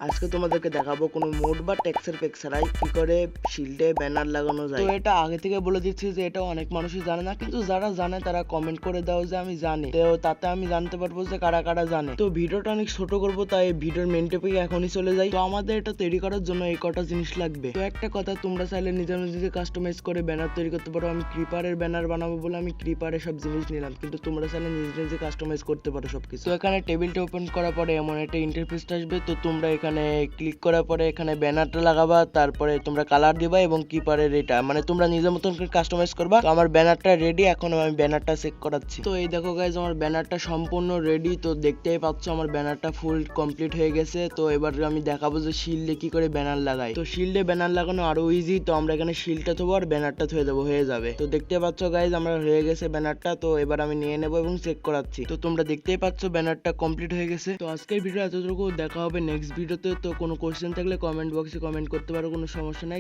আজকে তোমাদেরকে দেখাবো কোনো মোড বা টেক্সচার প্যাক ছাড়াই কি করে শিল্ডে ব্যানার লাগানো যায়। তো এটা আগে থেকে বলে দিচ্ছি যে এটা অনেক মানুষই জানে না, কিন্তু যারা জানে তারা কমেন্ট করে দাও যে আমি জানি, তো তাতে আমি জানতে পারবো যে কারা কারা জানে। তো ভিডিওটা অনেক ছোট করবো, তাই ভিডিওর মেন টপিকে এখনই চলে যাই। তো আমাদের এটা তৈরি করার জন্য এই কটা জিনিস লাগবে। তো একটা কথা, তোমরা চাইলে নিজের নিজে কাস্টমাইজ করে ব্যানার তৈরি করতে পারো। আমি ক্রিপারের ব্যানার বানাবো বলে আমি ক্রিপারের সব জিনিস নিলাম, কিন্তু তোমরা চাইলে নিজে নিজে কাস্টমাইজ করতে পারো সবকিছু। তো এখানে টেবিলটা ওপেন করার পরে এমন একটা ইন্টারফেস আসবে। তো তোমরা এখানে ক্লিক করার পরে এখানে ব্যানারটা লাগাবা, তারপরে তোমরা কালার দিবা এবং কিপারের এটা মানে তোমরা নিজের মতন করে কাস্টমাইজ করবা। তো আমার ব্যানারটা রেডি, এখন আমি ব্যানারটা চেক করাচ্ছি। তো এই দেখো গাইজ, আমার ব্যানারটা সম্পূর্ণ রেডি। তো দেখতেই পাচ্ছ আমার ব্যানারটা ফুল কমপ্লিট হয়ে গেছে। তো এবার আমি দেখাবো যে শিল্ডে কি করে ব্যানার লাগাই। তো শিল্ডে ব্যানার লাগানো আরো ইজি। তো আমরা এখানে শিল্ডটা থবো আর ব্যানারটা থয়ে দেবো, হয়ে যাবে। তো দেখতে পাচ্ছ গাইজ, আমরা হয়ে গেছে ব্যানারটা। তো এবার আমি নিয়ে নেবো এবং চেক করাচ্ছি। তো তোমরা দেখতেই পাচ্ছ ব্যানারটা কমপ্লিট হয়ে গেছে। তো আজকের ভিডিও এতটুকু, দেখা হবে নেক্সট ভিডিওতে। তো কোনো কোশ্চেন থাকলে কমেন্ট বক্সে কমেন্ট করতে পারো, কোনো সমস্যা নাই।